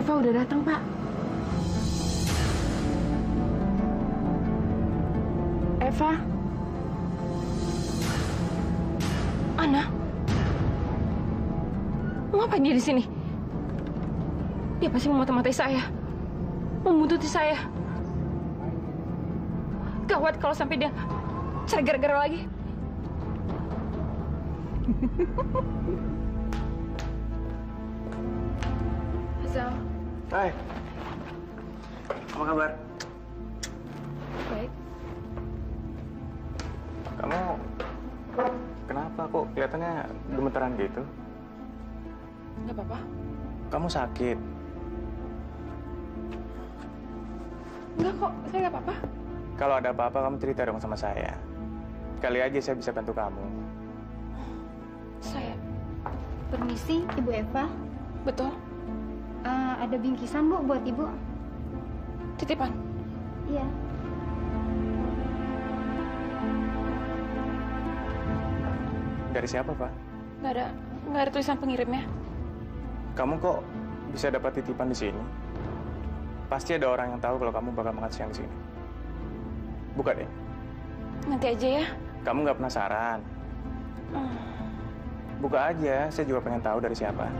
Eva udah datang, Pak. Eva? Ana? Mau ngapain dia di sini? Dia pasti mau mata-matai saya. Membuntuti saya. Gawat kalau sampai dia cari gara-gara lagi. Azal. Hai. Apa kabar? Baik. Kamu kenapa kok kelihatannya gemeteran gitu? Nggak apa-apa. Kamu sakit? Enggak kok, saya nggak apa-apa. Kalau ada apa-apa kamu cerita dong sama saya. Kali aja saya bisa bantu kamu. Saya, Permisi, Ibu Eva. betul. Ada bingkisan, Bu, buat Ibu. Titipan. Iya. Dari siapa, Pak? Nggak ada tulisan pengirimnya. Kamu kok bisa dapat titipan di sini? Pasti ada orang yang tahu kalau kamu bakal makan siang di sini. Buka deh. Nanti aja ya. Kamu nggak penasaran? Buka aja, saya juga pengen tahu dari siapa.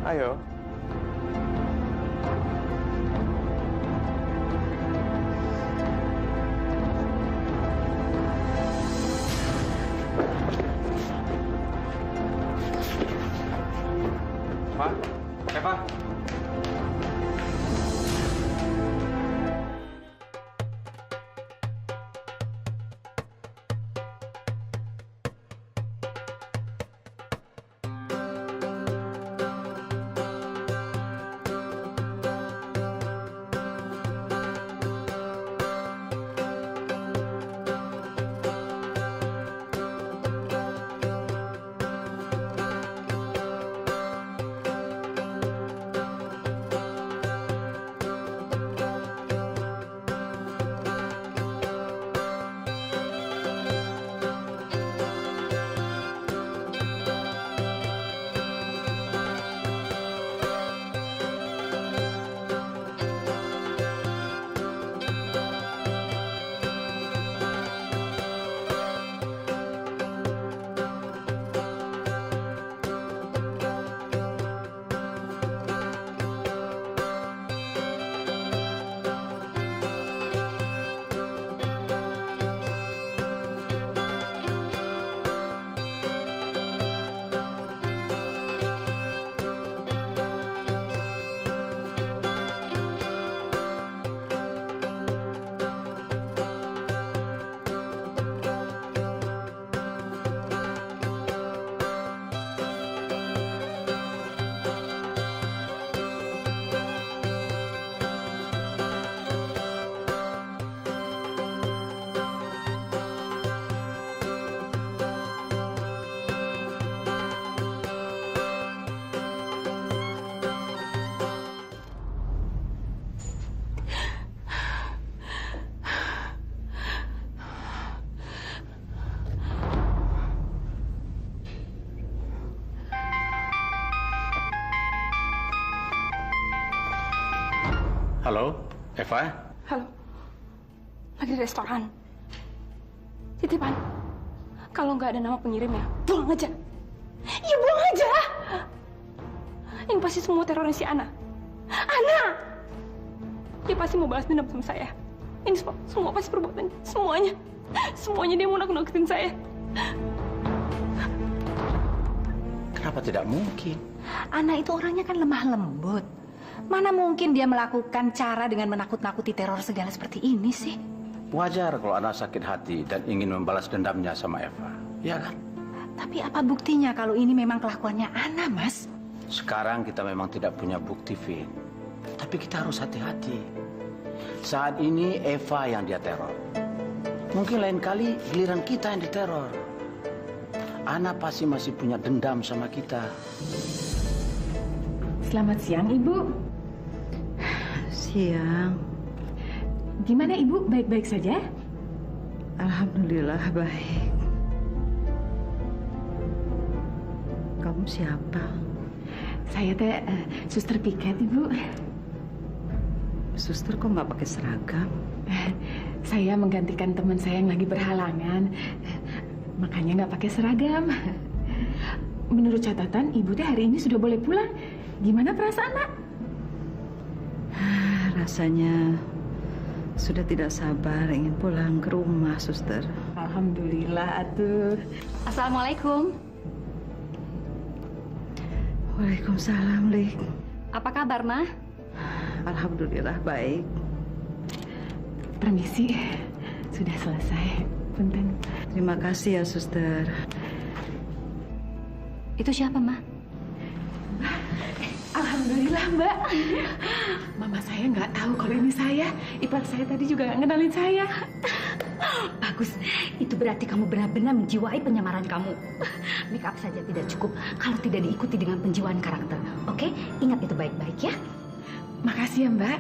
Ayo. Pak, Eva. Halo, Eva? Halo. Lagi di restoran. Titipan. Kalau nggak ada nama pengirimnya, buang aja. Ya buang aja. Ini pasti semua terornya si Ana. Ana! Dia pasti mau balas dendam sama saya. Ini semua pasti perbuatan. Semuanya. Semuanya dia mau nakut-nakutin saya. Kenapa tidak mungkin? Ana itu orangnya kan lemah lembut. Mana mungkin dia melakukan cara dengan menakut-nakuti teror segala seperti ini sih? Wajar kalau anak sakit hati dan ingin membalas dendamnya sama Eva. Ya kan? Tapi apa buktinya kalau ini memang kelakuannya Ana, Mas? Sekarang kita memang tidak punya bukti, Vin. Tapi kita harus hati-hati. Saat ini Eva yang dia teror. Mungkin lain kali giliran kita yang diteror. Ana pasti masih punya dendam sama kita. Selamat siang, Ibu. Siang. Gimana Ibu? Baik-baik saja? Alhamdulillah baik. Kamu siapa? Saya teh suster piket, Ibu. Suster kok nggak pakai seragam? Saya menggantikan teman saya yang lagi berhalangan. Makanya nggak pakai seragam. Menurut catatan, Ibu teh hari ini sudah boleh pulang. Gimana perasaan, Nak? Rasanya sudah tidak sabar ingin pulang ke rumah, Suster. Alhamdulillah, atuh. Assalamualaikum. Waalaikumsalam, Lik. Apa kabar, Ma? Alhamdulillah baik. Permisi, sudah selesai. Punten. Terima kasih ya, Suster. Itu siapa, Ma? Alhamdulillah, Mbak. Mama saya nggak tahu kalau ini saya. Ipar saya tadi juga nggak ngenalin saya. Bagus, itu berarti kamu benar-benar menjiwai penyamaran kamu. Make up saja tidak cukup kalau tidak diikuti dengan penjiwaan karakter. Oke, ingat itu baik-baik ya. Makasih ya, Mbak.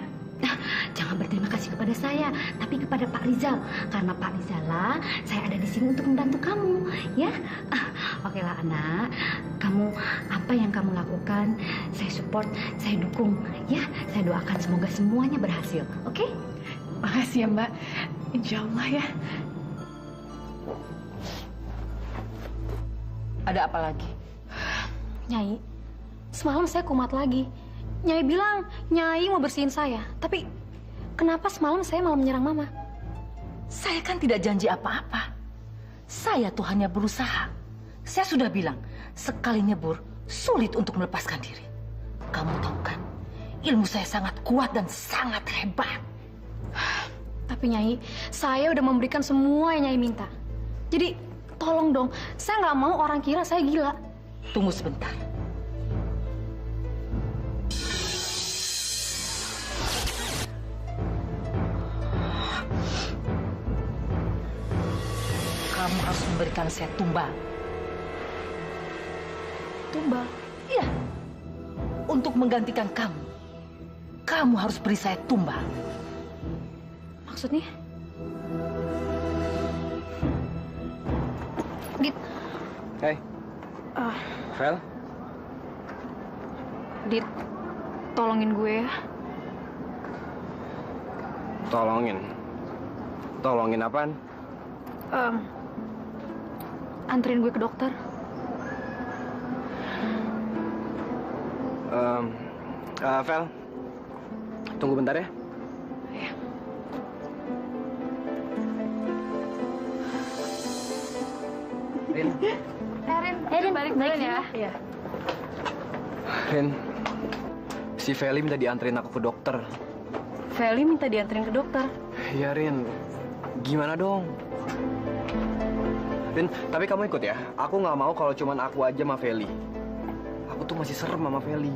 Jangan berterima kasih kepada saya, tapi kepada Pak Rizal. Karena Pak Rizal lah, saya ada di sini untuk membantu kamu, ya. Oke lah, anak. Kamu apa yang kamu lakukan, saya support, saya dukung, ya. Saya doakan semoga semuanya berhasil, oke? Makasih ya, Mbak. Insya Allah ya. Ada apa lagi? Nyai, semalam saya kumat lagi. Nyai bilang Nyai mau bersihin saya. Tapi kenapa semalam saya malah menyerang Mama? Saya kan tidak janji apa-apa. Saya tuh hanya berusaha. Saya sudah bilang, sekali nyebur, sulit untuk melepaskan diri. Kamu tahu kan, ilmu saya sangat kuat dan sangat hebat. Tapi Nyai, saya udah memberikan semua yang Nyai minta. Jadi tolong dong, saya nggak mau orang kira saya gila. Tunggu sebentar. Kamu harus memberikan saya tumbal. Tumbal? Iya. Untuk menggantikan kamu, kamu harus beri saya tumbal. Maksudnya? Dit. Hey. Vel? Dit, tolongin gue ya. Tolongin? Tolongin apaan? Anterin gue ke dokter. Vel, tunggu bentar ya. Rin. Rin, balik duluan ya. Iya. Rin, si Feli minta dianterin aku ke dokter. Feli minta dianterin ke dokter. Iya, Rin. Gimana dong? Rin, tapi kamu ikut ya. Aku nggak mau kalau cuman aku aja sama Feli. Aku tuh masih serem sama Feli.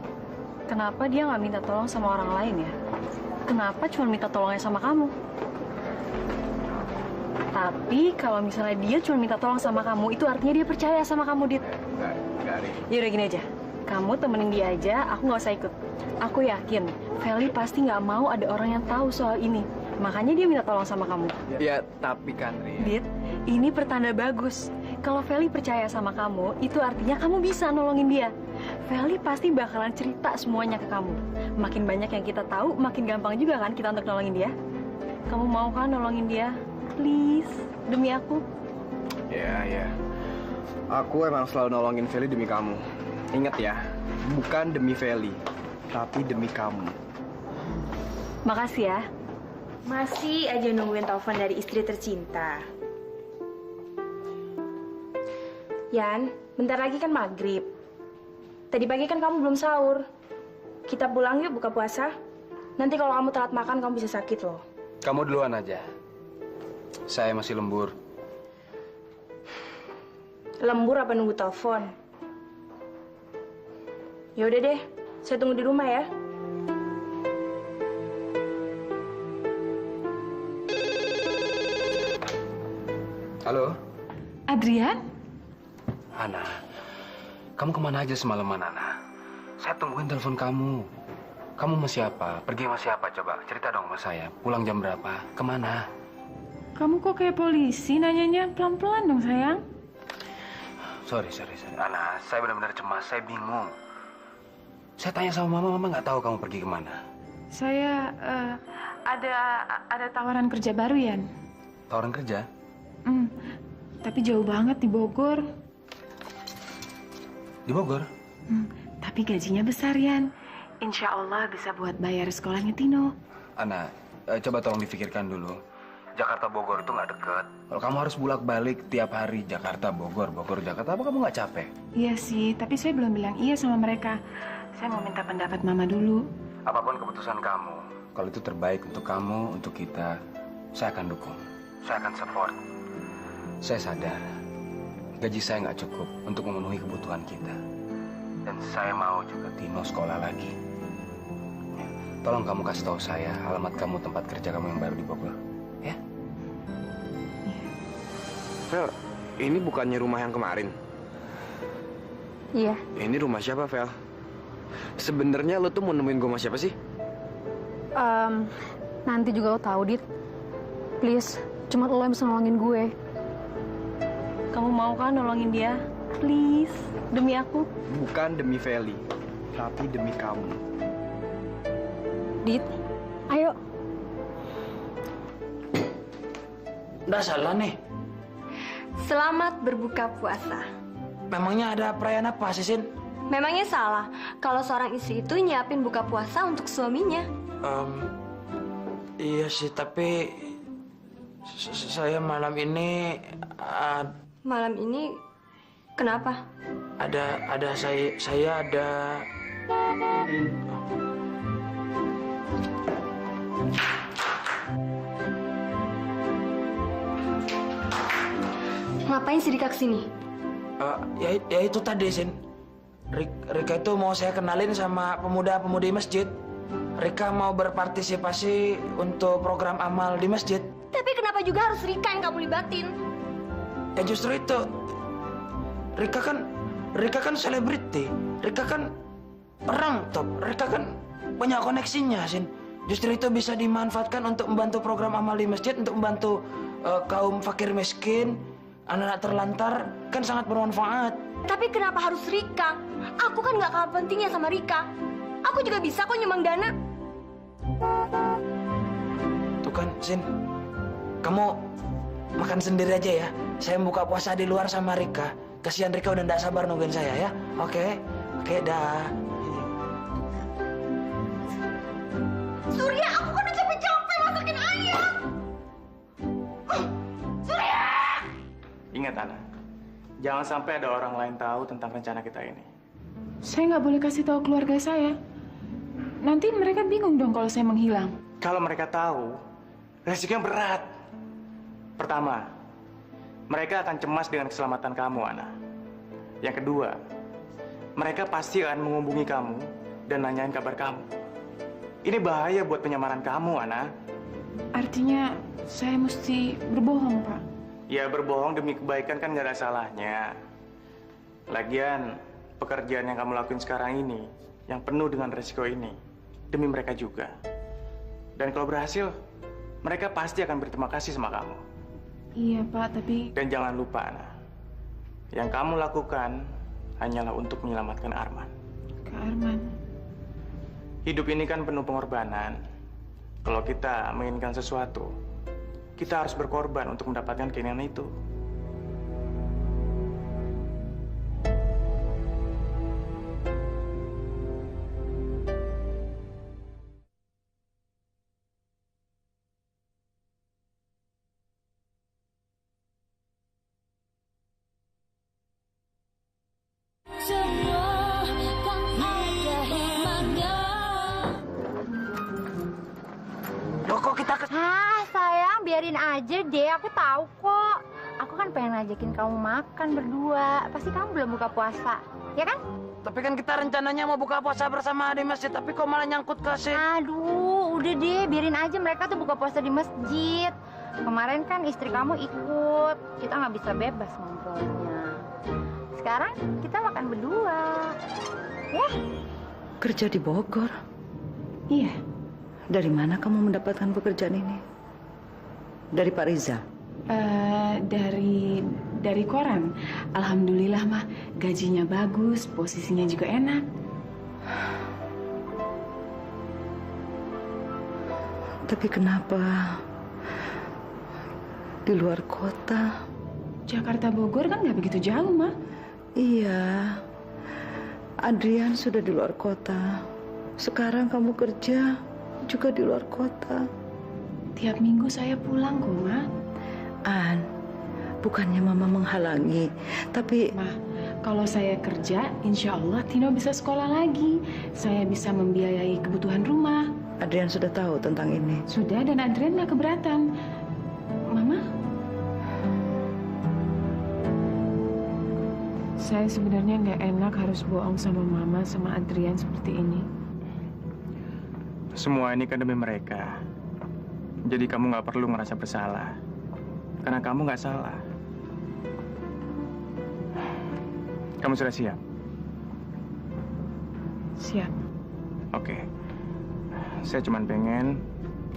Kenapa dia nggak minta tolong sama orang lain ya? Kenapa cuma minta tolongnya sama kamu? Tapi kalau misalnya dia cuma minta tolong sama kamu, itu artinya dia percaya sama kamu, Dit. Enggak, Rin. Yaudah gini aja, kamu temenin dia aja, aku nggak usah ikut. Aku yakin, Feli pasti nggak mau ada orang yang tahu soal ini. Makanya dia minta tolong sama kamu. Ya, tapi kan, Rin. Dit, ini pertanda bagus. Kalau Feli percaya sama kamu, itu artinya kamu bisa nolongin dia. Feli pasti bakalan cerita semuanya ke kamu. Makin banyak yang kita tahu, makin gampang juga kan kita untuk nolongin dia. Kamu mau kan nolongin dia? Please, demi aku. Ya. Aku emang selalu nolongin Feli demi kamu. Ingat ya, bukan demi Feli, tapi demi kamu. Makasih ya. Masih aja nungguin telepon dari istri tercinta. Yan, bentar lagi kan maghrib. Tadi pagi kan kamu belum sahur. Kita pulang yuk buka puasa. Nanti kalau kamu telat makan, kamu bisa sakit loh. Kamu duluan aja. Saya masih lembur. Lembur apa nunggu telepon? Ya udah deh, saya tunggu di rumah ya. Halo? Adrian? Ana, kamu kemana aja semalaman, Ana? Saya tungguin telepon kamu. Kamu sama siapa? Pergi sama siapa? Coba cerita dong sama saya. Pulang jam berapa? Kemana? Kamu kok kayak polisi nanyanya pelan-pelan dong, sayang. Sorry. Ana, saya benar-benar cemas. Saya bingung. Saya tanya sama mama nggak tahu kamu pergi kemana. Saya ada tawaran kerja baru, Yan. Tawaran kerja? Tapi jauh banget di Bogor. Di Bogor? Tapi gajinya besar, Yan. Insya Allah bisa buat bayar sekolahnya Tino. Ana, coba tolong dipikirkan dulu. Jakarta Bogor itu nggak deket. Kalau kamu harus bolak-balik tiap hari Jakarta Bogor, Bogor Jakarta, apa kamu nggak capek? Iya sih, tapi saya belum bilang iya sama mereka. Saya mau minta pendapat Mama dulu. Apapun keputusan kamu, kalau itu terbaik untuk kamu, untuk kita, saya akan dukung. Saya akan support. Saya sadar, gaji saya nggak cukup untuk memenuhi kebutuhan kita. Dan saya mau juga Tino sekolah lagi. Tolong kamu kasih tahu saya alamat kamu, tempat kerja kamu yang baru di Bogor. Ya? Vel, ini bukannya rumah yang kemarin? Iya. Ini rumah siapa, Vel? Sebenarnya lo tuh mau nemuin gue sama siapa sih? Nanti juga lo tahu, Dit. Please, cuma lo yang bisa nolongin gue. Kamu mau kan nolongin dia? Please, demi aku. Bukan demi Feli, tapi demi kamu. Dit, ayo. Nggak salah nih. Selamat berbuka puasa. Memangnya ada perayaan apa, Sisin? Memangnya salah kalau seorang istri itu nyiapin buka puasa untuk suaminya? Iya sih, tapi saya malam ini Malam ini kenapa? ada saya ada. Ngapain si Rika kesini? Ya itu tadi, Sin. Rika itu mau saya kenalin sama pemuda-pemudi masjid. Rika mau berpartisipasi untuk program amal di masjid. Tapi kenapa juga harus Rika yang kamu libatin? Ya justru itu. Rika kan selebriti. Rika kan orang top. Rika kan banyak koneksinya, Sin. Justru itu bisa dimanfaatkan untuk membantu program amal di masjid, untuk membantu kaum fakir miskin, anak-anak terlantar, kan sangat bermanfaat. Tapi kenapa harus Rika? Aku kan nggak kalah pentingnya sama Rika. Aku juga bisa kok nyumbang dana. Tuh kan, Sin. Kamu makan sendiri aja ya. Saya buka puasa di luar sama Rika. Kasihan Rika udah nggak sabar nungguin saya ya. Oke, dah. Surya, aku kan udah capek-capek masakin ayam. Surya! Ingat, Ana. Jangan sampai ada orang lain tahu tentang rencana kita ini. Saya nggak boleh kasih tahu keluarga saya. Nanti mereka bingung dong kalau saya menghilang. Kalau mereka tahu, resikonya berat. Pertama, mereka akan cemas dengan keselamatan kamu, Ana. Yang kedua, mereka pasti akan menghubungi kamu dan nanyain kabar kamu. Ini bahaya buat penyamaran kamu, Ana. Artinya saya mesti berbohong, Pak? Ya, berbohong demi kebaikan kan nggak ada salahnya. Lagian, pekerjaan yang kamu lakuin sekarang ini, yang penuh dengan resiko ini, demi mereka juga. Dan kalau berhasil, mereka pasti akan berterima kasih sama kamu. Iya, Pak, tapi... Dan jangan lupa, Ana. Yang kamu lakukan hanyalah untuk menyelamatkan Arman. Kak Arman. Hidup ini kan penuh pengorbanan. Kalau kita menginginkan sesuatu, kita harus berkorban untuk mendapatkan keinginan itu. Sayang, biarin aja deh. Aku tahu kok. Aku kan pengen ngajakin kamu makan berdua. Pasti kamu belum buka puasa, ya kan? Tapi kan kita rencananya mau buka puasa bersama di masjid, tapi kok malah nyangkut ke Sin? Aduh, udah deh, biarin aja mereka tuh buka puasa di masjid. Kemarin kan istri kamu ikut. Kita nggak bisa bebas ngobrolnya. Sekarang kita makan berdua. Ya? Kerja di Bogor? Iya. Dari mana kamu mendapatkan pekerjaan ini? Dari Pak Rizal? Dari koran. Alhamdulillah, mah gajinya bagus, posisinya juga enak. Tapi kenapa di luar kota? Jakarta Bogor kan nggak begitu jauh, Ma. Iya, Adrian sudah di luar kota. Sekarang kamu kerja juga di luar kota. Tiap minggu saya pulang kok, Ma. An, bukannya Mama menghalangi, tapi... Ma, kalau saya kerja, insya Allah Tino bisa sekolah lagi. Saya bisa membiayai kebutuhan rumah. Adrian sudah tahu tentang ini? Sudah, dan Adrian nggak keberatan. Mama? Saya sebenarnya nggak enak harus bohong sama Mama, sama Adrian seperti ini. Semua ini kan demi mereka. Jadi kamu nggak perlu ngerasa bersalah. Karena kamu nggak salah. Kamu sudah siap? Siap. Oke. Saya cuma pengen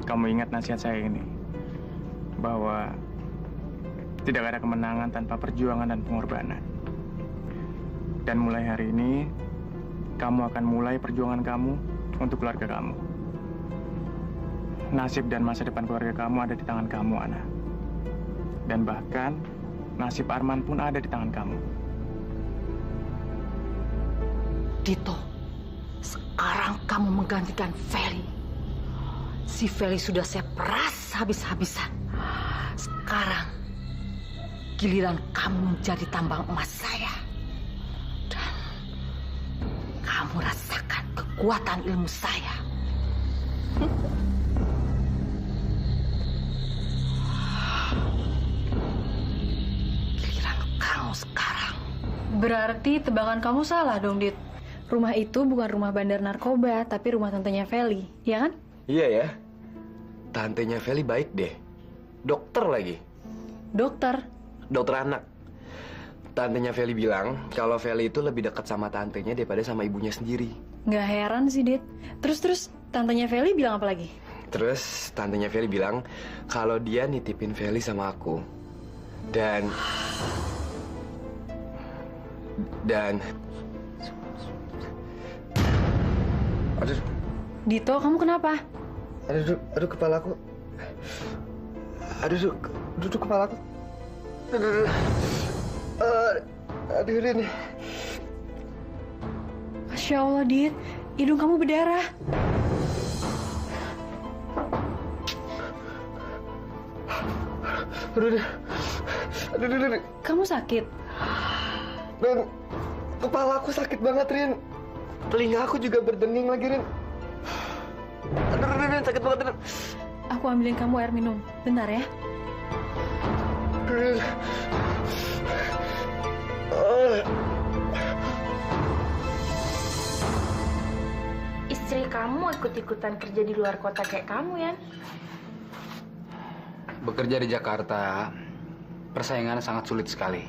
kamu ingat nasihat saya ini. Bahwa tidak ada kemenangan tanpa perjuangan dan pengorbanan. Dan mulai hari ini, kamu akan mulai perjuangan kamu untuk keluarga kamu. Nasib dan masa depan keluarga kamu ada di tangan kamu, Ana. Dan bahkan, nasib Arman pun ada di tangan kamu. Dito, sekarang kamu menggantikan Feli. Si Feli sudah saya peras habis-habisan. Sekarang, giliran kamu menjadi tambang emas saya. Dan kamu rasakan kekuatan ilmu saya. Giliran kamu sekarang. Berarti tebakan kamu salah dong, Dit. Rumah itu bukan rumah bandar narkoba, tapi rumah tantenya Feli, ya kan? Iya ya. Tantenya Feli baik deh. Dokter lagi. Dokter? Dokter anak. Tantenya Feli bilang kalau Feli itu lebih dekat sama tantenya daripada sama ibunya sendiri. Nggak heran sih, Dit. Terus tantenya Feli bilang apa lagi? Terus tantenya Feli bilang kalau dia nitipin Feli sama aku. Dan aduh. Dito, kamu kenapa? Aduh kepalaku. Aduh kepalaku. Aduh ini. Masya Allah, Dit. Hidung kamu berdarah. Aduh. Kamu sakit? Dan kepala aku sakit banget, Rin. Telinga aku juga berdenging lagi, Rin. Aduh, sakit banget, Rin. Aku ambilin kamu air minum. Bentar ya. Istri kamu ikut-ikutan kerja di luar kota kayak kamu, ya? Bekerja di Jakarta, persaingan sangat sulit sekali.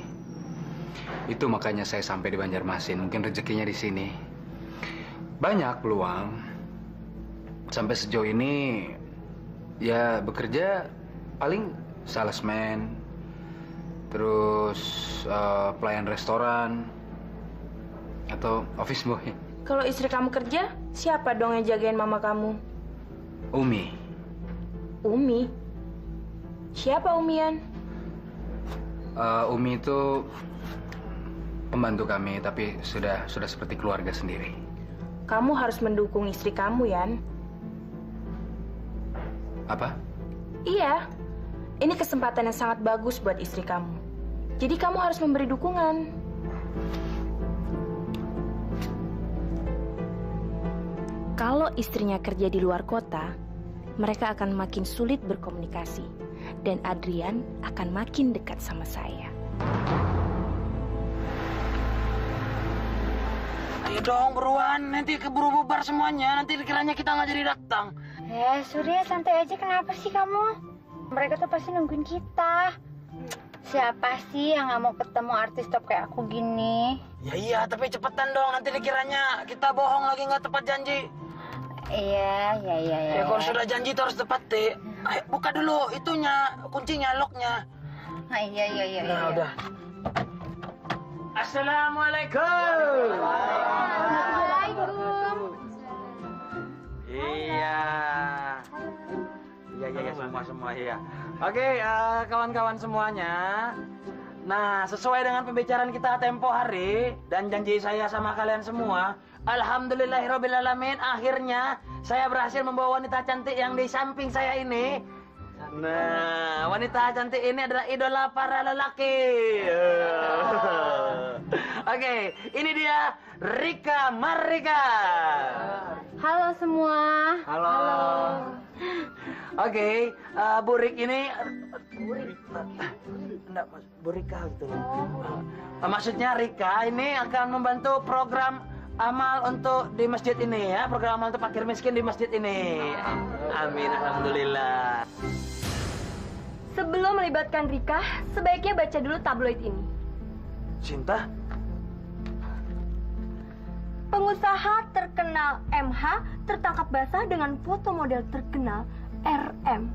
Itu makanya saya sampai di Banjarmasin. Mungkin rezekinya di sini. Banyak peluang. Sampai sejauh ini, ya bekerja paling salesman, terus pelayan restoran, atau office boy. Kalau istri kamu kerja, siapa dong yang jagain mama kamu? Umi. Umi? Siapa Umian? Umi itu pembantu kami, tapi sudah seperti keluarga sendiri. Kamu harus mendukung istri kamu, Yan. Apa? Iya. Ini kesempatan yang sangat bagus buat istri kamu. Jadi kamu harus memberi dukungan. Kalau istrinya kerja di luar kota, mereka akan makin sulit berkomunikasi. Dan Adrian akan makin dekat sama saya. Ayo dong beruan, nanti keburu bubar semuanya. Nanti dikiranya kita nggak jadi datang. Surya, santai aja. Kenapa sih kamu? Mereka tuh pasti nungguin kita. Siapa sih yang nggak mau ketemu artis top kayak aku gini? Ya iya, tapi cepetan dong. Nanti dikiranya kita bohong lagi nggak tepat janji. Iya. Ya kalau sudah janji itu harus tepat, Ti. Ayo buka dulu itunya, kuncinya, locknya. Iya. Nah, udah. Assalamualaikum. Waalaikumsalam. Iya. semua ya. Oke, kawan-kawan semuanya. Nah, sesuai dengan pembicaraan kita tempo hari dan janji saya sama kalian semua, alhamdulillahirobbilalamin, akhirnya saya berhasil membawa wanita cantik yang di samping saya ini. Nah, wanita cantik ini adalah idola para lelaki. Oke, ini dia Rika Marika. Halo semua. Halo. Oke, Bu Rik ini enggak, Bu Rika gitu. Maksudnya Rika ini akan membantu program amal untuk di masjid ini ya, program amal untuk fakir miskin di masjid ini. Amin, alhamdulillah. Sebelum melibatkan Rika, sebaiknya baca dulu tabloid ini. Cinta? Pengusaha terkenal MH tertangkap basah dengan foto model terkenal RM.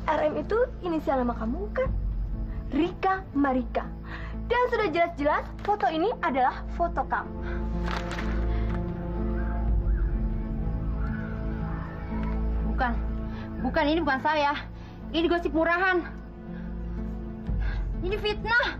RM itu inisial nama kamu kan? Rika Marika. Dan sudah jelas-jelas foto ini adalah foto kamu. Bukan, ini bukan saya. Ini gosip murahan. Ini fitnah.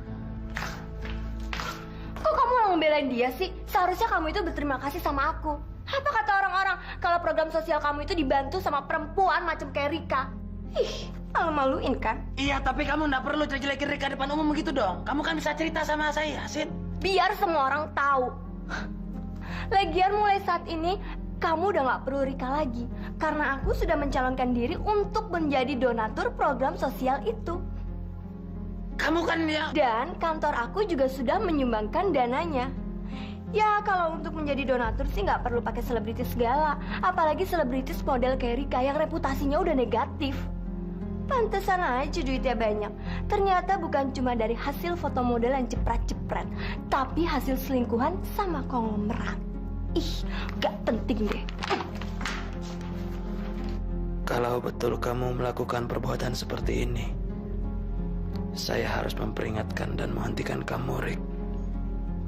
Kok kamu malah ngebelain dia sih? Seharusnya kamu itu berterima kasih sama aku. Apa kata orang-orang kalau program sosial kamu itu dibantu sama perempuan macam kayak Rika? Ih, malu-maluin kan? Iya, tapi kamu nggak perlu jelek-jelekin Rika depan umum begitu dong. Kamu kan bisa cerita sama saya, Sin. Biar semua orang tahu. Lagian mulai saat ini, kamu udah nggak perlu Rika lagi. Karena aku sudah mencalonkan diri untuk menjadi donatur program sosial itu. Kamu kan ya... Dan kantor aku juga sudah menyumbangkan dananya. Ya, kalau untuk menjadi donatur sih nggak perlu pakai selebritis segala. Apalagi selebritis model kayak Rika yang reputasinya udah negatif. Pantesan aja duitnya banyak. Ternyata bukan cuma dari hasil foto model yang jepret-jepret, tapi hasil selingkuhan sama konglomerat. Ih, gak penting deh. Kalau betul kamu melakukan perbuatan seperti ini, saya harus memperingatkan dan menghentikan kamu, Rik.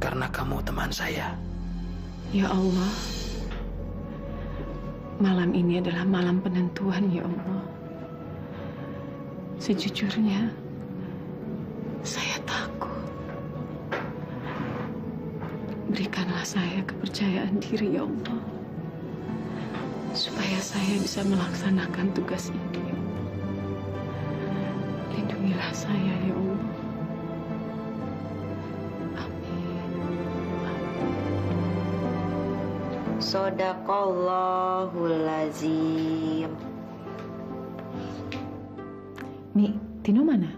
Karena kamu teman saya. Ya Allah, malam ini adalah malam penentuan, ya Allah. Sejujurnya, saya takut. Berikanlah saya kepercayaan diri, ya Allah. Supaya saya bisa melaksanakan tugas ini. Lindungilah saya, ya Allah. Sodaqallahul azim. Mi, Tino mana?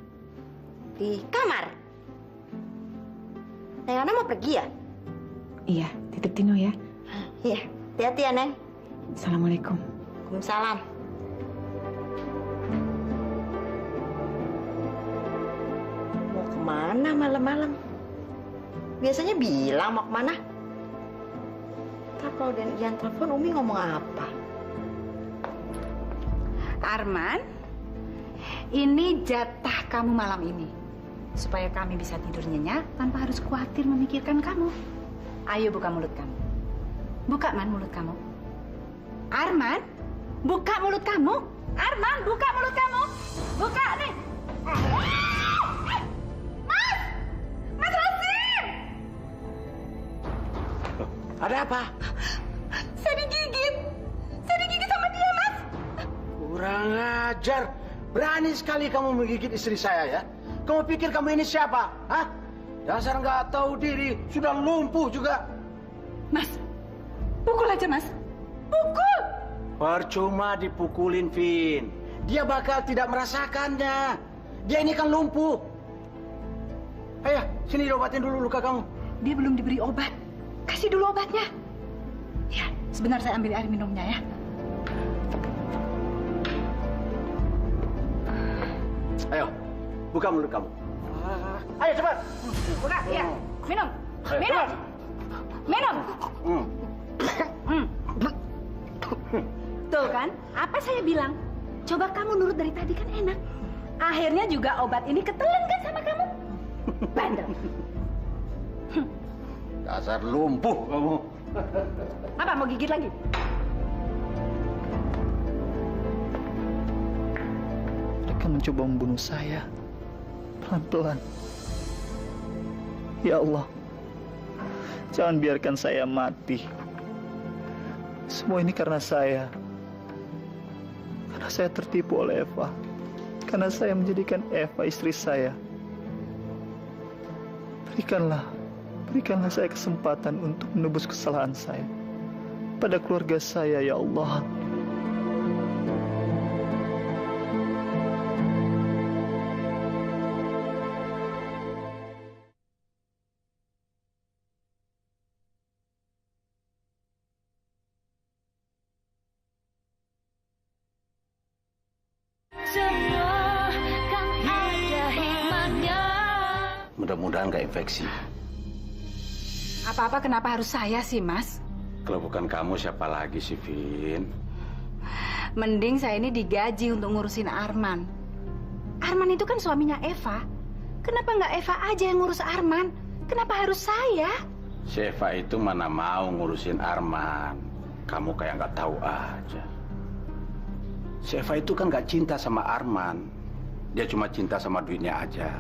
Di kamar. Neng Ana mau pergi ya? Iya, titip Tino ya. Iya, hati-hati ya, Neng. Assalamualaikum. Waalaikumsalam. Mau kemana malam-malam? Biasanya bilang mau kemana? Ntar kalau dan Ian telepon, Umi ngomong apa? Arman, ini jatah kamu malam ini. Supaya kami bisa tidur nyenyak tanpa harus khawatir memikirkan kamu. Ayo buka mulut kamu. Buka, Man, mulut kamu. Arman, buka mulut kamu. Arman, buka mulut kamu. Buka, nih. Mas! Mas Rasim! Ada apa? Saya digigit. Saya digigit sama dia, Mas. Kurang ajar. Berani sekali kamu menggigit istri saya ya. Kamu pikir kamu ini siapa? Hah? Dasar nggak tahu diri, sudah lumpuh juga. Mas, pukul aja, Mas. Pukul! Percuma dipukulin, Vin. Dia bakal tidak merasakannya. Dia ini kan lumpuh. Ayo, sini diobatin dulu luka kamu. Dia belum diberi obat. Kasih dulu obatnya. Ya, sebentar saya ambil air minumnya ya. Ayo, buka mulut kamu. Ayo cepat. Buka, ya. Minum. Ayo, Minum. cepat. Minum. Tuh kan, apa saya bilang? Coba kamu nurut dari tadi kan enak. Akhirnya juga obat ini ketelan kan sama kamu? Bandel. Dasar lumpuh kamu. Apa mau gigit lagi? mereka mencoba membunuh saya pelan-pelan. Ya Allah, jangan biarkan saya mati. Semua ini karena saya. Karena saya tertipu oleh Eva. Karena saya menjadikan Eva istri saya. Berikanlah saya kesempatan untuk menebus kesalahan saya pada keluarga saya, ya Allah. Mudah-mudahan nggak infeksi. Apa-apa kenapa harus saya sih, Mas? Kalau bukan kamu, siapa lagi sih, Vin? Mending saya ini digaji untuk ngurusin Arman. Arman itu kan suaminya Eva. Kenapa nggak Eva aja yang ngurus Arman? Kenapa harus saya? Si Eva itu mana mau ngurusin Arman. Kamu kayak nggak tahu aja. Si Eva itu kan nggak cinta sama Arman. Dia cuma cinta sama duitnya aja.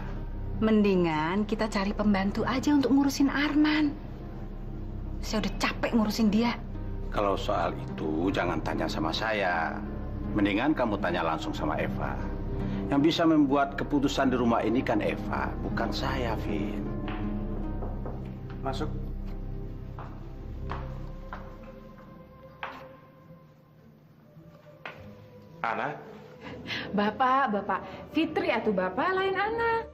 Mendingan kita cari pembantu aja untuk ngurusin Arman. Saya udah capek ngurusin dia. Kalau soal itu jangan tanya sama saya. Mendingan kamu tanya langsung sama Eva. Yang bisa membuat keputusan di rumah ini kan Eva, bukan saya, Vin. Masuk. Ana? Bapak. Fitri atuh Bapak, lain anak.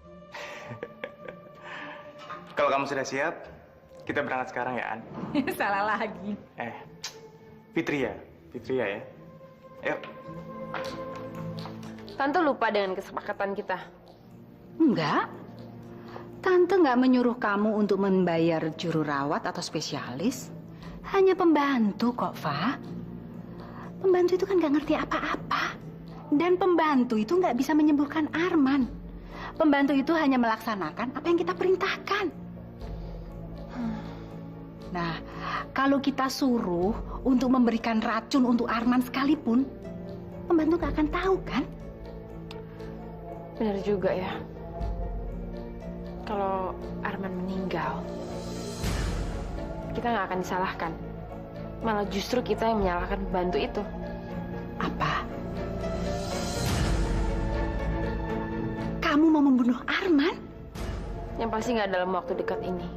Kalau kamu sudah siap, kita berangkat sekarang ya, An. Salah lagi. Fitria ya. Ayo. Tante lupa dengan kesepakatan kita. Enggak. Tante nggak menyuruh kamu untuk membayar juru rawat atau spesialis. Hanya pembantu kok, Fa. Pembantu itu kan nggak ngerti apa-apa. Dan pembantu itu nggak bisa menyembuhkan Arman. Pembantu itu hanya melaksanakan apa yang kita perintahkan. Nah, kalau kita suruh untuk memberikan racun untuk Arman sekalipun, pembantu nggak akan tahu, kan? Benar juga ya. Kalau Arman meninggal, kita nggak akan disalahkan. Malah justru kita yang menyalahkan pembantu itu. Apa? Kamu mau membunuh Arman? Yang pasti nggak dalam waktu dekat ini.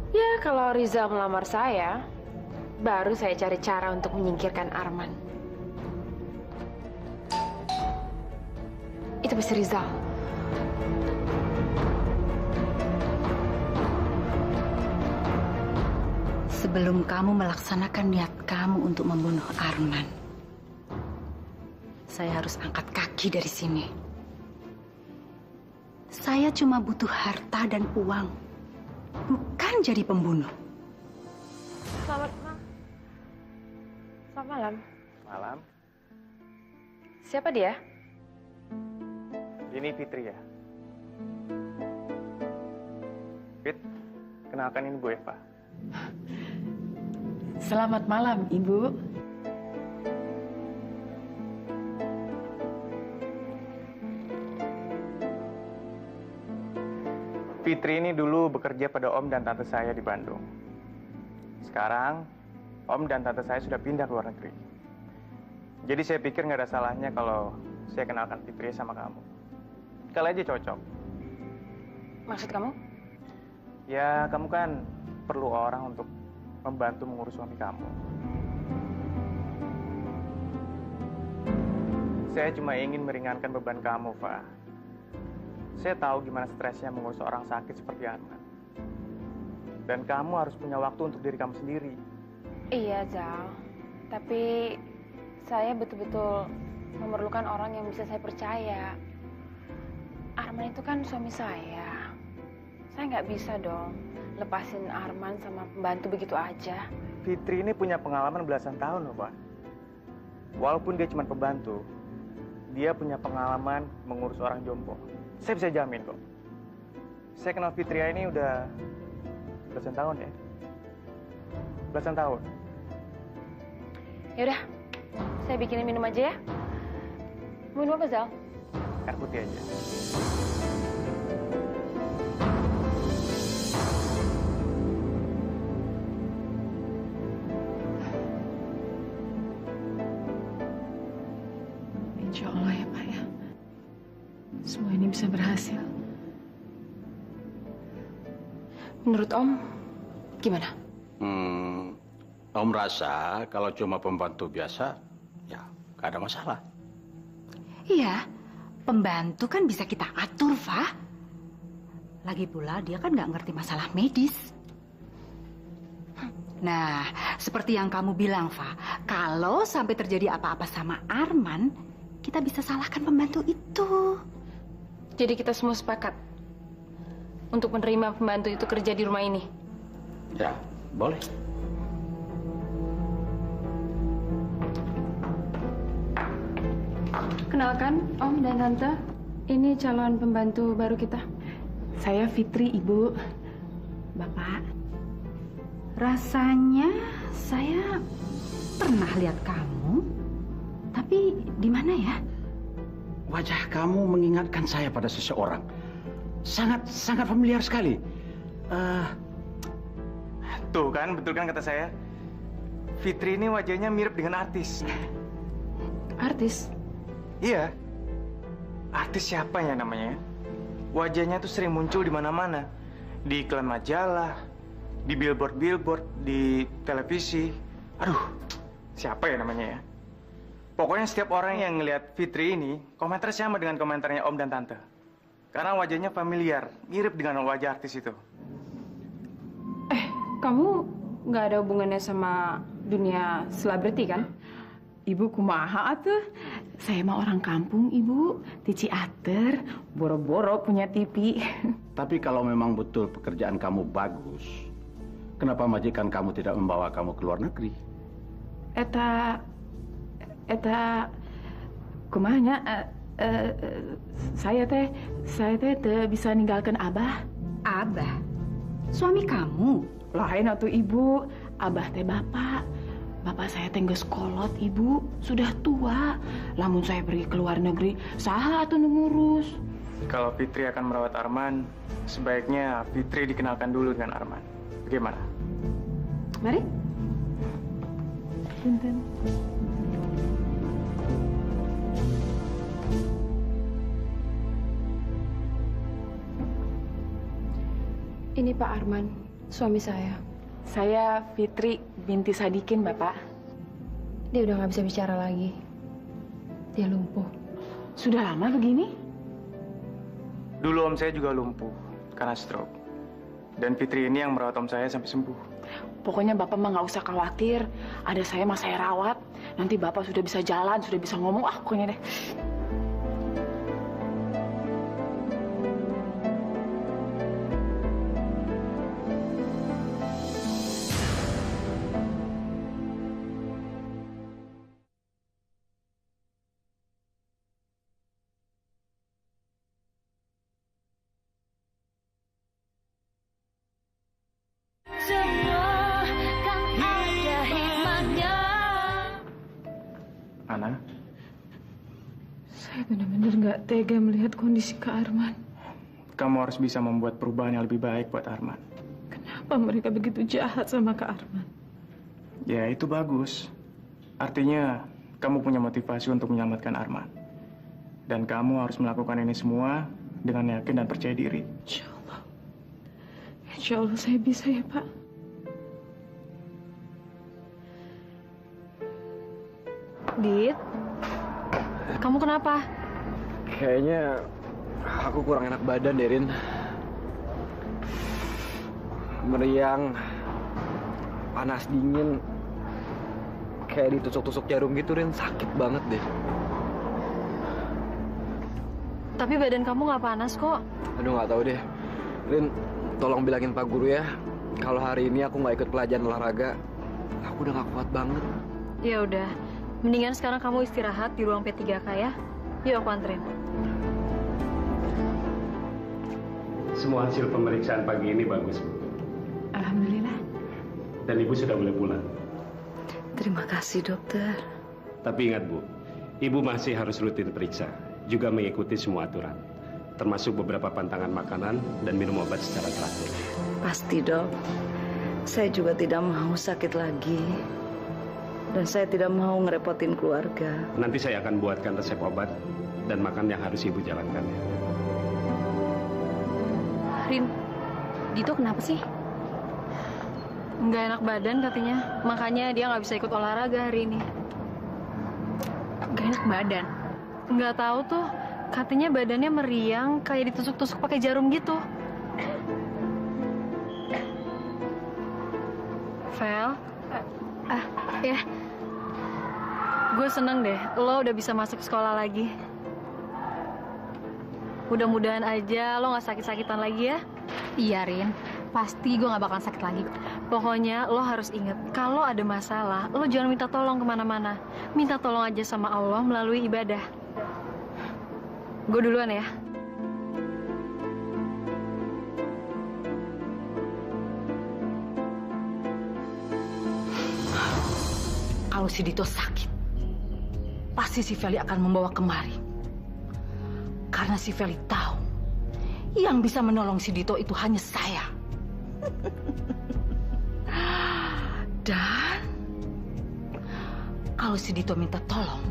Ya, kalau Rizal melamar saya, baru saya cari cara untuk menyingkirkan Arman. Itu pasti Rizal. Sebelum kamu melaksanakan niat kamu untuk membunuh Arman, saya harus angkat kaki dari sini. Saya cuma butuh harta dan uang, bukan jadi pembunuh. Selamat malam. Malam. Siapa dia? Ini Fitri ya. Fit, kenalkan ini Bu Eva. Selamat malam, Ibu. Fitri ini dulu bekerja pada Om dan Tante saya di Bandung. Sekarang, Om dan Tante saya sudah pindah ke luar negeri. Jadi saya pikir nggak ada salahnya kalau saya kenalkan Fitri sama kamu. Kali aja cocok. Maksud kamu? Ya, kamu kan perlu orang untuk membantu mengurus suami kamu. Saya cuma ingin meringankan beban kamu, Fa. Saya tahu gimana stresnya mengurus orang sakit seperti Arman. Dan kamu harus punya waktu untuk diri kamu sendiri. Iya, Zal. Tapi saya betul-betul memerlukan orang yang bisa saya percaya. Arman itu kan suami saya. Saya nggak bisa dong lepasin Arman sama pembantu begitu aja. Fitri ini punya pengalaman belasan tahun loh, Pak. Walaupun dia cuma pembantu, dia punya pengalaman mengurus orang jompo. Saya bisa jamin kok. Saya kenal Fitria ini udah belasan tahun ya. Belasan tahun. Ya udah, saya bikinin minum aja ya. Minum apa, Zal? Air putih aja. Insya Allah ya Pak ya. Semua ini bisa berhasil. Menurut Om, gimana? Om rasa kalau cuma pembantu biasa, ya gak ada masalah. Iya, pembantu kan bisa kita atur, Fa. Lagi pula dia kan nggak ngerti masalah medis. Nah, seperti yang kamu bilang, Fa, kalau sampai terjadi apa-apa sama Arman, kita bisa salahkan pembantu itu. Jadi kita semua sepakat untuk menerima pembantu itu kerja di rumah ini. Ya, boleh. Kenalkan, Om dan Tante, ini calon pembantu baru kita. Saya Fitri, Ibu. Bapak. Rasanya saya pernah lihat kamu, tapi di mana ya? Wajah kamu mengingatkan saya pada seseorang. Sangat familiar sekali. Tuh kan, betul kan kata saya? Fitri ini wajahnya mirip dengan artis. Artis? Iya. Artis siapa ya namanya? Wajahnya tuh sering muncul di mana-mana. Di iklan majalah, di billboard, di televisi. Aduh, siapa ya namanya ya? Pokoknya setiap orang yang ngelihat Fitri ini, komentar sama dengan komentarnya Om dan Tante. Karena wajahnya familiar, mirip dengan wajah artis itu. Kamu nggak ada hubungannya sama dunia selebriti kan? Ibu kumaha atuh? Saya mah orang kampung, Ibu. Di Ciater, boro-boro punya TV. Tapi kalau memang betul pekerjaan kamu bagus, kenapa majikan kamu tidak membawa kamu ke luar negeri? Eta kumanya saya teh bisa ninggalkan Abah. Abah? Suami kamu? Lain atuh Ibu, Abah teh bapak. Bapak saya teh geus kolot, Ibu. Sudah tua. Lamun saya pergi ke luar negeri, saha atuh nu ngurus? Kalau Fitri akan merawat Arman, sebaiknya Fitri dikenalkan dulu dengan Arman. Bagaimana? Mari. Punten. Ini Pak Arman, suami saya. Saya Fitri binti Sadikin, Bapak. Dia udah nggak bisa bicara lagi. Dia lumpuh. Sudah lama begini? Dulu om saya juga lumpuh karena stroke. Dan Fitri ini yang merawat om saya sampai sembuh. Pokoknya Bapak mah nggak usah khawatir. Ada saya mah saya rawat. Nanti Bapak sudah bisa jalan, sudah bisa ngomong. Pokoknya deh. Ana? Saya benar-benar nggak tega melihat kondisi Kak Arman. Kamu harus bisa membuat perubahan yang lebih baik buat Arman. Kenapa mereka begitu jahat sama Kak Arman? Ya, itu bagus. Artinya, kamu punya motivasi untuk menyelamatkan Arman. Dan kamu harus melakukan ini semua dengan yakin dan percaya diri. Insya Allah. Insya Allah saya bisa ya, Pak. Dit, kamu kenapa? Kayaknya aku kurang enak badan, Derin. Meriang, panas dingin, kayak ditusuk-tusuk jarum gitu, Rin. Sakit banget deh. Tapi badan kamu nggak panas kok. Aduh, nggak tahu deh. Rin, tolong bilangin Pak Guru ya, kalau hari ini aku nggak ikut pelajaran olahraga. Aku udah nggak kuat banget. Ya udah, mendingan sekarang kamu istirahat di ruang P3K ya. Yuk aku anterin. Semua hasil pemeriksaan pagi ini bagus, Bu. Alhamdulillah. Dan Ibu sudah boleh pulang. Terima kasih, dokter. Tapi ingat, Bu, Ibu masih harus rutin periksa, juga mengikuti semua aturan, termasuk beberapa pantangan makanan dan minum obat secara teratur. Pasti, Dok. Saya juga tidak mau sakit lagi. Dan saya tidak mau ngerepotin keluarga. Nanti saya akan buatkan resep obat dan makan yang harus Ibu jalankan. Rin, Dito kenapa sih? Nggak enak badan katanya, makanya dia nggak bisa ikut olahraga hari ini. Nggak enak badan? Nggak tahu tuh, katanya badannya meriang, kayak ditusuk-tusuk pakai jarum gitu. Vel, ya, gue seneng deh, lo udah bisa masuk sekolah lagi. Mudah-mudahan aja lo nggak sakit-sakitan lagi ya. Iya, Rin. Pasti gue nggak bakalan sakit lagi. Pokoknya lo harus inget, kalau ada masalah, lo jangan minta tolong kemana-mana. Minta tolong aja sama Allah melalui ibadah. Gue duluan ya. Kalau si Dito sakit, pasti si Feli akan membawa kemari. Karena si Feli tahu, yang bisa menolong si Dito itu hanya saya. Dan kalau si Dito minta tolong,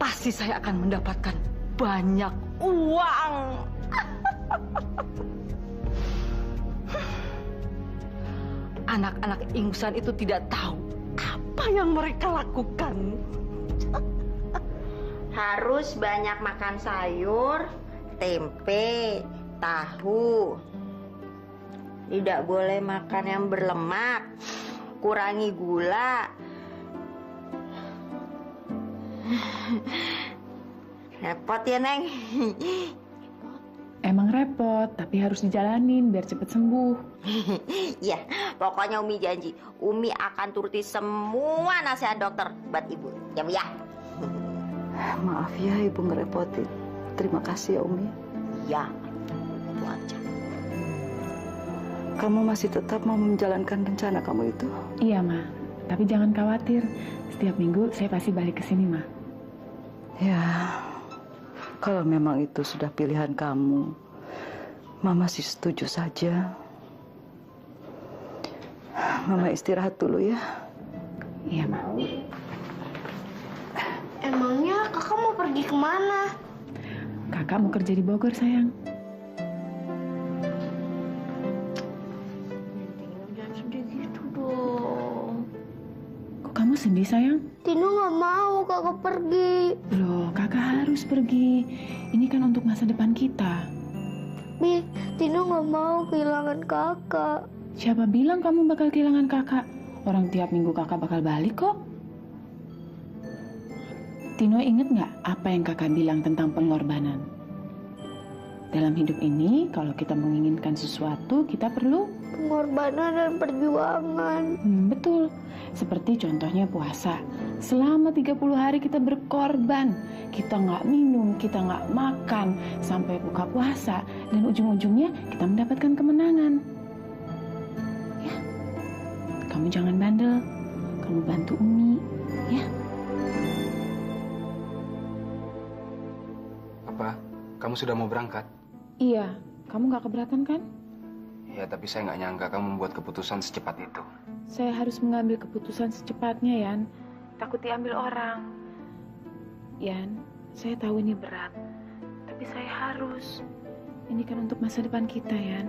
pasti saya akan mendapatkan banyak uang. Anak-anak ingusan itu tidak tahu apa yang mereka lakukan. Harus banyak makan sayur, tempe, tahu. Tidak boleh makan yang berlemak. Kurangi gula. Repot ya, Neng. Emang repot, tapi harus dijalanin biar cepet sembuh. Iya, pokoknya Umi janji, Umi akan turuti semua nasihat dokter buat Ibu. Ya, Bu ya. Maaf ya, Ibu ngerepotin. Terima kasih ya, Umi. Iya, itu aja. Kamu masih tetap mau menjalankan rencana kamu itu? Iya, Ma. Tapi jangan khawatir. Setiap minggu saya pasti balik ke sini, Ma. Ya, kalau memang itu sudah pilihan kamu, Mama sih setuju saja. Mama istirahat dulu ya. Iya, Ma. Emangnya kakak mau pergi kemana? Kakak mau kerja di Bogor, sayang. Jangan sedih gitu dong. Kok kamu sedih, sayang? Tino nggak mau kakak pergi. Loh, kakak harus pergi. Ini kan untuk masa depan kita. Bi, Tino nggak mau kehilangan kakak. Siapa bilang kamu bakal kehilangan kakak? Orang tiap minggu kakak bakal balik kok. Tino inget nggak apa yang kakak bilang tentang pengorbanan? Dalam hidup ini, kalau kita menginginkan sesuatu, kita perlu pengorbanan dan perjuangan. Betul. Seperti contohnya puasa. Selama 30 hari kita berkorban. Kita nggak minum, kita nggak makan, sampai buka puasa. Dan ujung-ujungnya kita mendapatkan kemenangan. Ya. Kamu jangan bandel. Kamu bantu Umi. Ya. Apa? Kamu sudah mau berangkat? Iya. Kamu nggak keberatan kan? Ya, tapi saya nggak nyangka kamu membuat keputusan secepat itu. Saya harus mengambil keputusan secepatnya, Yan. Takut diambil orang. Yan, saya tahu ini berat. Tapi saya harus. Ini kan untuk masa depan kita, Yan.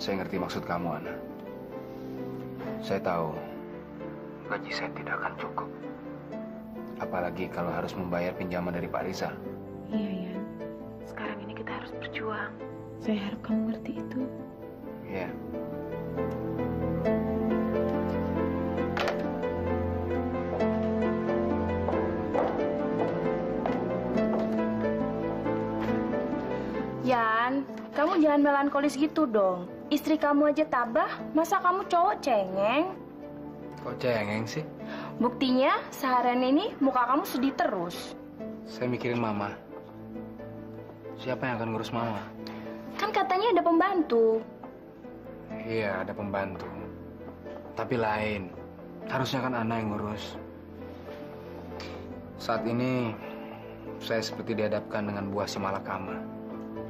Saya ngerti maksud kamu, Ana. Saya tahu gaji saya tidak akan cukup. Apalagi kalau harus membayar pinjaman dari Pak Rizal. Iya, Yan. Sekarang ini kita harus berjuang. Saya harap kamu ngerti itu. Iya. Yan, kamu jangan melankolis gitu dong. Istri kamu aja tabah, masa kamu cowok cengeng? Kok cengeng sih? Buktinya, seharian ini muka kamu sedih terus. Saya mikirin Mama. Siapa yang akan ngurus Mama? Kan katanya ada pembantu. Iya, ada pembantu. Tapi lain. Harusnya kan Ana yang ngurus. Saat ini saya seperti dihadapkan dengan buah si malakama.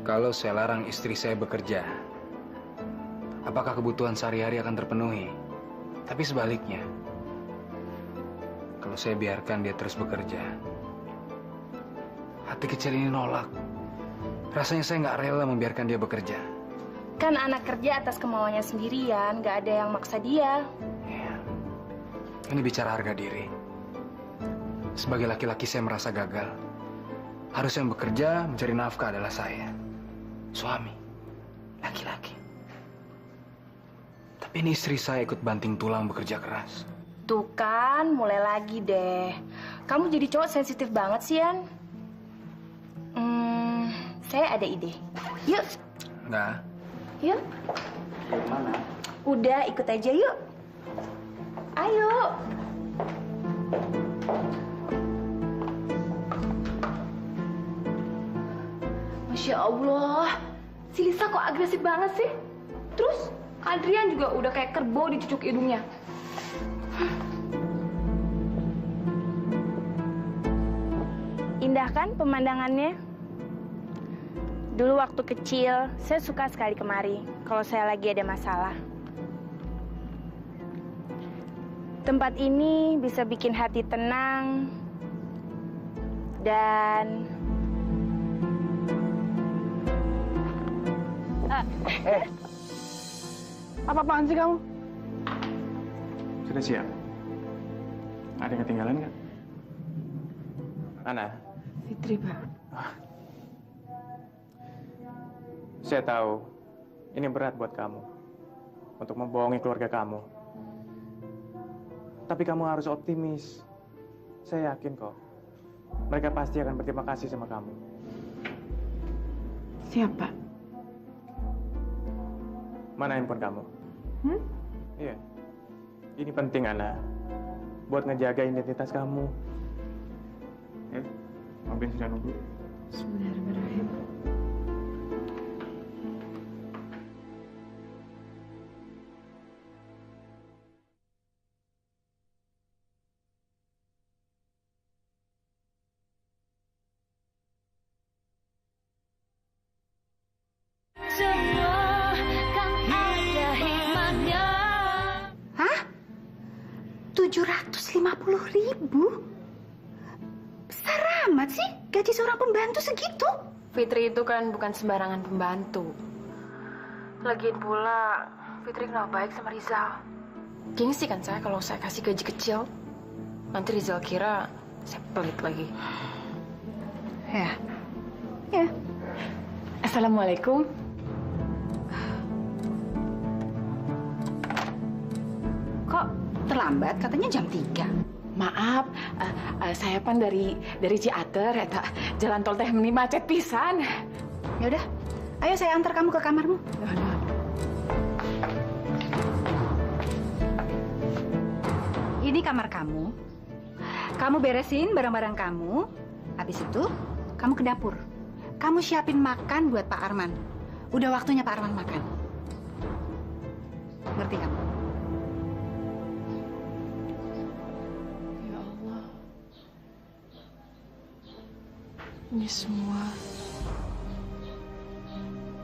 Kalau saya larang istri saya bekerja, apakah kebutuhan sehari-hari akan terpenuhi? Tapi sebaliknya, kalau saya biarkan dia terus bekerja, hati kecil ini nolak. Rasanya saya nggak rela membiarkan dia bekerja. Kan anak kerja atas kemauannya sendirian, nggak ada yang maksa dia. Ini bicara harga diri. Sebagai laki-laki saya merasa gagal. Harus yang bekerja mencari nafkah adalah saya. Suami. Laki-laki. Tapi ini istri saya ikut banting tulang bekerja keras. Tuh kan, mulai lagi deh. Kamu jadi cowok sensitif banget sih, Yan. Saya ada ide. Yuk. Enggak. Yuk. Mana? Udah, ikut aja yuk. Ayo. Masya Allah, si Lisa kok agresif banget sih? Terus Adrian juga udah kayak kerbau dicucuk hidungnya. Indah kan pemandangannya? Dulu waktu kecil, saya suka sekali kemari kalau saya lagi ada masalah. Tempat ini bisa bikin hati tenang dan... Apa-apaan sih kamu? Sudah siap? Ada yang ketinggalan nggak? Ana? Fitri, Pak. Saya tahu ini berat buat kamu untuk membohongi keluarga kamu. Tapi kamu harus optimis. Saya yakin kok. Mereka pasti akan berterima kasih sama kamu. Siapa? Mana handphone kamu? Iya. Ini penting, Ana. Buat ngejaga identitas kamu. Mobil sudah nunggu. Bismillahirrahmanirrahim. Semua kan ada hikmahnya. Hah? 750.000? Besar amat sih gaji seorang pembantu segitu. Fitri itu kan bukan sembarangan pembantu. Lagian pula, Fitri kenal baik sama Rizal. Gengsi kan saya kalau saya kasih gaji kecil. Nanti Rizal kira saya pelit lagi. Ya. Ya. Assalamualaikum. Kok terlambat? Katanya jam 3. Maaf, saya pan dari Ciater, eta jalan tol teh meni macet pisan. Ya udah, ayo saya antar kamu ke kamarmu. Ini kamar kamu. Kamu beresin barang-barang kamu. Habis itu, kamu ke dapur. Kamu siapin makan buat Pak Arman. Udah waktunya Pak Arman makan. Ngerti kamu? Ya Allah. Ini semua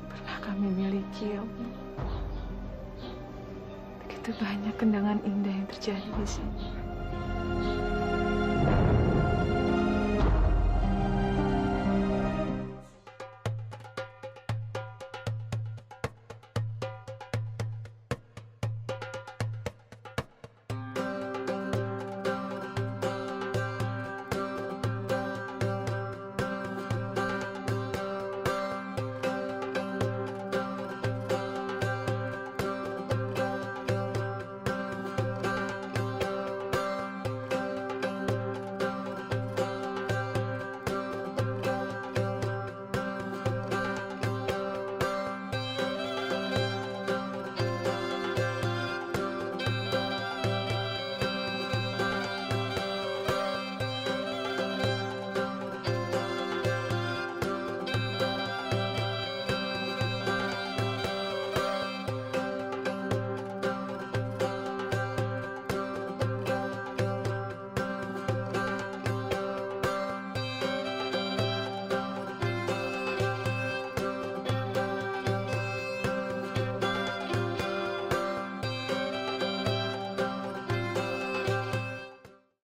pernah kami miliki, ya Allah. Begitu banyak kenangan indah yang terjadi di sini.